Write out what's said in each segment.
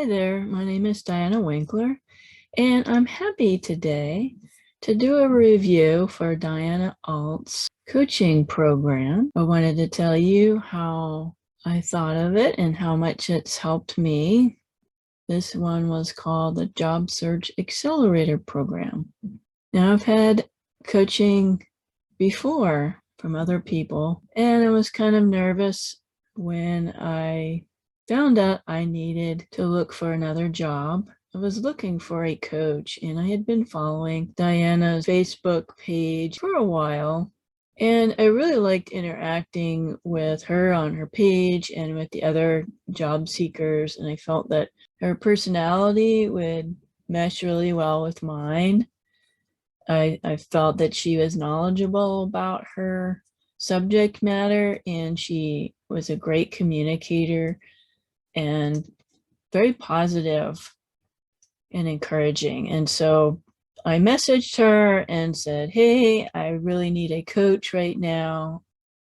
Hi there, my name is Diana Winkler, and I'm happy today to do a review for Diana Alt's coaching program. I wanted to tell you how I thought of it and how much it's helped me. This one was called the Job Search Accelerator program. Now, I've had coaching before from other people, and I was kind of nervous when I found out I needed to look for another job. I was looking for a coach, and I had been following Diana's Facebook page for a while, and I really liked interacting with her on her page and with the other job seekers, and I felt that her personality would mesh really well with mine. I felt that she was knowledgeable about her subject matter, and she was a great communicator and very positive and encouraging. And so I messaged her and said, hey, I really need a coach right now.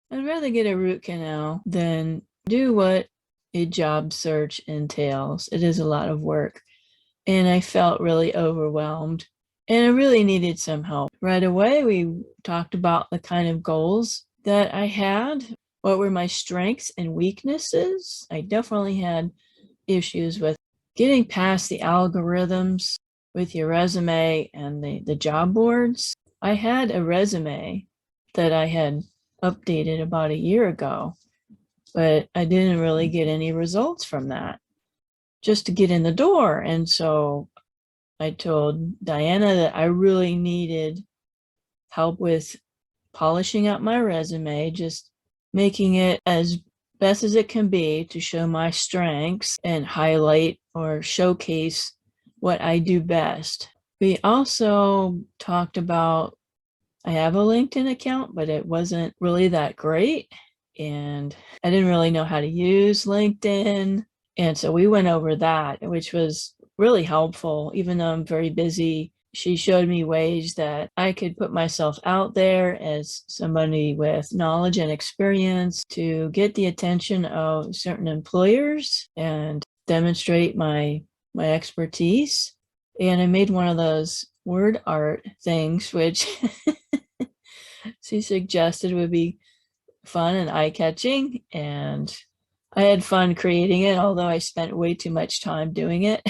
I'd rather get a root canal than do what a job search entails. It is a lot of work. And I felt really overwhelmed. And I really needed some help. Right away, we talked about the kind of goals that I had. What were my strengths and weaknesses? I definitely had issues with getting past the algorithms with your resume and the job boards. I had a resume that I had updated about a year ago, but I didn't really get any results from that just to get in the door. And so I told Diana that I really needed help with polishing up my resume, just making it as best as it can be to show my strengths and highlight or showcase what I do best. We also talked about, I have a LinkedIn account, but it wasn't really that great. And I didn't really know how to use LinkedIn. And so we went over that, which was really helpful. Even though I'm very busy, she showed me ways that I could put myself out there as somebody with knowledge and experience to get the attention of certain employers and demonstrate my expertise. And I made one of those word art things, which she suggested would be fun and eye-catching. And I had fun creating it, although I spent way too much time doing it.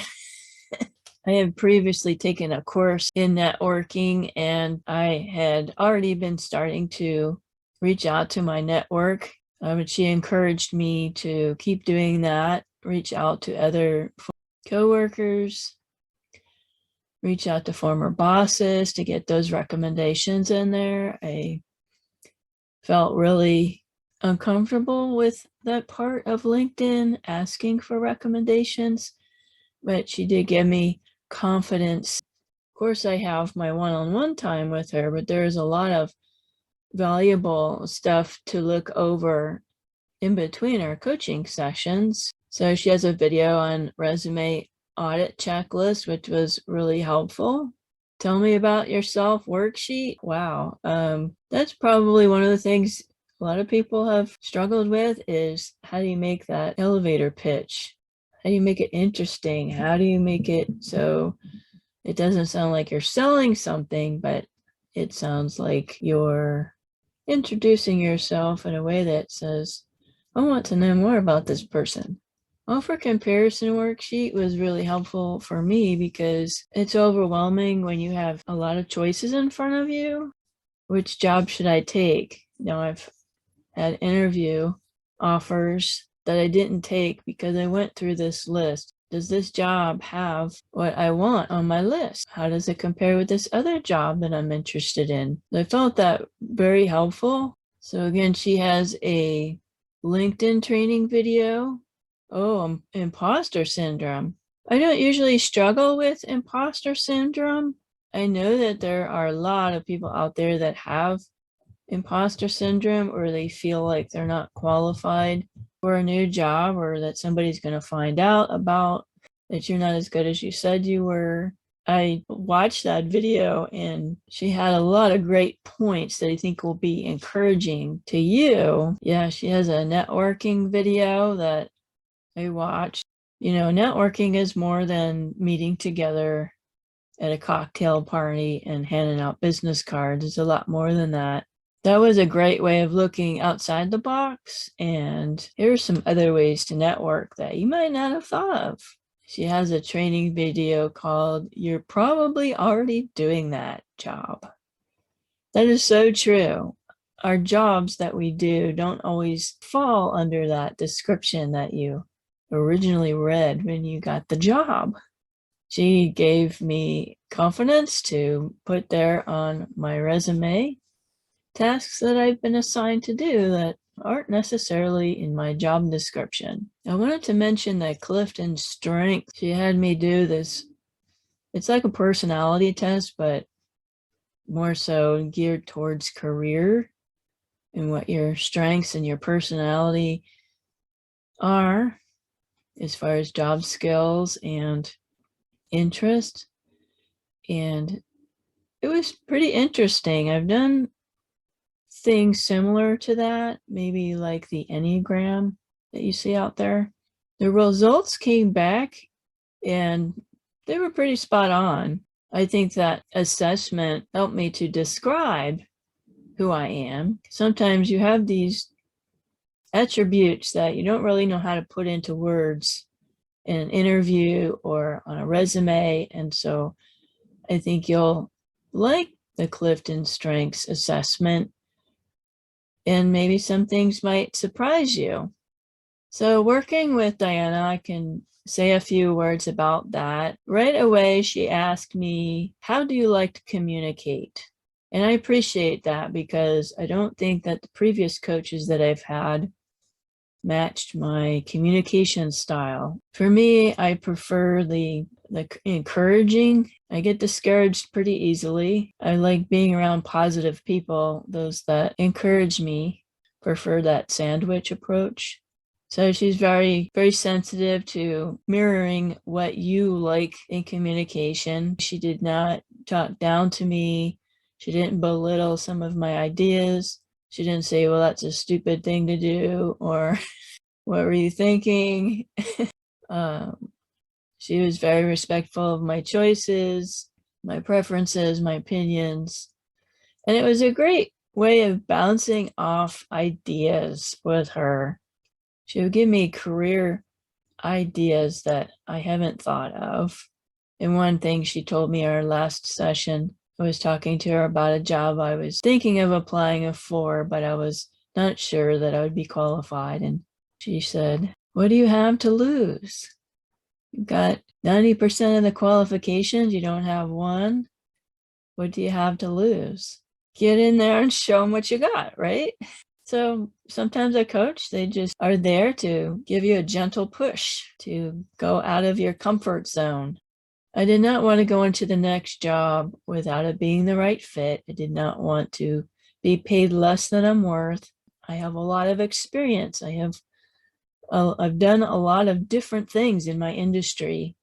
I had previously taken a course in networking, and I had already been starting to reach out to my network. But she encouraged me to keep doing that, reach out to other coworkers, reach out to former bosses to get those recommendations in there. I felt really uncomfortable with that part of LinkedIn, asking for recommendations, but she did give me confidence. Of course, I have my one-on-one time with her, but there's a lot of valuable stuff to look over in between our coaching sessions. So she has a video on resume audit checklist, which was really helpful. Tell me about yourself worksheet. Wow. That's probably one of the things a lot of people have struggled with, is how do you make that elevator pitch? How do you make it interesting? How do you make it so it doesn't sound like you're selling something, but it sounds like you're introducing yourself in a way that says, I want to know more about this person. Offer comparison worksheet was really helpful for me because it's overwhelming when you have a lot of choices in front of you. Which job should I take? Now, I've had interview offers that I didn't take because I went through this list. Does this job have what I want on my list? How does it compare with this other job that I'm interested in? I felt that very helpful. So again, she has a LinkedIn training video. Oh, imposter syndrome. I don't usually struggle with imposter syndrome. I know that there are a lot of people out there that have imposter syndrome, or they feel like they're not qualified for a new job, or that somebody's going to find out about that you're not as good as you said you were. I watched that video, and she had a lot of great points that I think will be encouraging to you. Yeah, she has a networking video that I watched. Networking is more than meeting together at a cocktail party and handing out business cards. It's a lot more than that. That was a great way of looking outside the box. And here are some other ways to network that you might not have thought of. She has a training video called "You're Probably Already Doing That Job." That is so true. Our jobs that we do don't always fall under that description that you originally read when you got the job. She gave me confidence to put there on my resume tasks that I've been assigned to do that aren't necessarily in my job description. I wanted to mention that Clifton Strength. She had me do this. It's like a personality test, but more so geared towards career and what your strengths and your personality are as far as job skills and interest. And it was pretty interesting. I've done things similar to that, maybe like the Enneagram that you see out there. The results came back and they were pretty spot on. I think that assessment helped me to describe who I am. Sometimes you have these attributes that you don't really know how to put into words in an interview or on a resume. And so I think you'll like the Clifton Strengths assessment, and maybe some things might surprise you. So working with Diana, I can say a few words about that. Right away, she asked me, "How do you like to communicate?" And I appreciate that because I don't think that the previous coaches that I've had matched my communication style. For me, I prefer the encouraging. I get discouraged pretty easily. I like being around positive people, those that encourage me. Prefer that sandwich approach. So she's very, very sensitive to mirroring what you like in communication. She did not talk down to me. She didn't belittle some of my ideas. She didn't say, "Well, that's a stupid thing to do," or "What were you thinking?" She was very respectful of my choices, my preferences, my opinions. And it was a great way of bouncing off ideas with her. She would give me career ideas that I haven't thought of. And one thing she told me our last session, I was talking to her about a job I was thinking of applying for, but I was not sure that I would be qualified. And she said, "What do you have to lose? You've got 90% of the qualifications. You don't have one. What do you have to lose? Get in there and show them what you got," right? So sometimes a coach, they just are there to give you a gentle push to go out of your comfort zone. I did not want to go into the next job without it being the right fit. I did not want to be paid less than I'm worth. I have a lot of experience. I've done a lot of different things in my industry.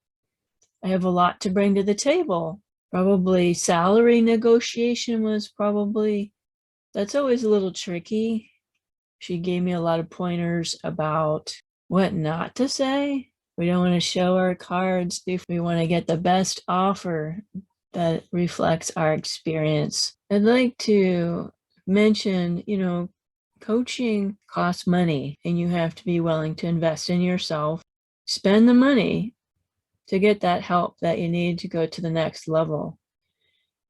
I have a lot to bring to the table. Probably salary negotiation that's always a little tricky. She gave me a lot of pointers about what not to say. We don't want to show our cards. We want to get the best offer that reflects our experience. I'd like to mention, coaching costs money, and you have to be willing to invest in yourself, spend the money to get that help that you need to go to the next level.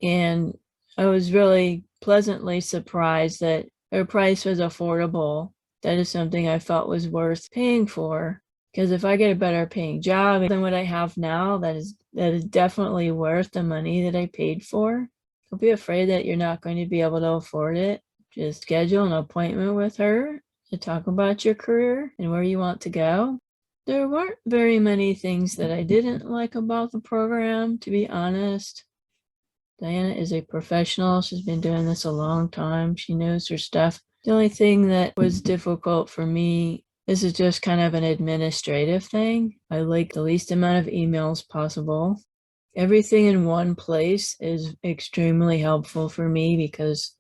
And I was really pleasantly surprised that her price was affordable. That is something I felt was worth paying for, because if I get a better paying job than what I have now, that is definitely worth the money that I paid for. Don't be afraid that you're not going to be able to afford it. Just schedule an appointment with her to talk about your career and where you want to go. There weren't very many things that I didn't like about the program, to be honest. Diana is a professional. She's been doing this a long time. She knows her stuff. The only thing that was difficult for me, this is just kind of an administrative thing. I like the least amount of emails possible. Everything in one place is extremely helpful for me because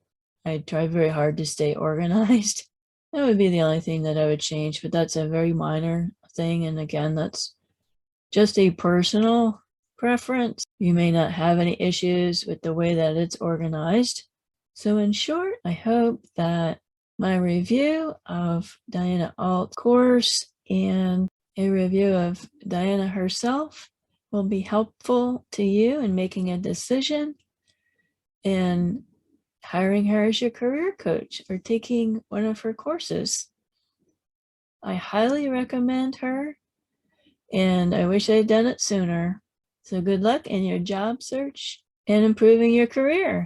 I try very hard to stay organized. That would be the only thing that I would change, but that's a very minor thing. And again, that's just a personal preference. You may not have any issues with the way that it's organized. So in short, I hope that my review of Diana Alt's course and a review of Diana herself will be helpful to you in making a decision and hiring her as your career coach or taking one of her courses. I highly recommend her, and I wish I'd done it sooner. So good luck in your job search and improving your career.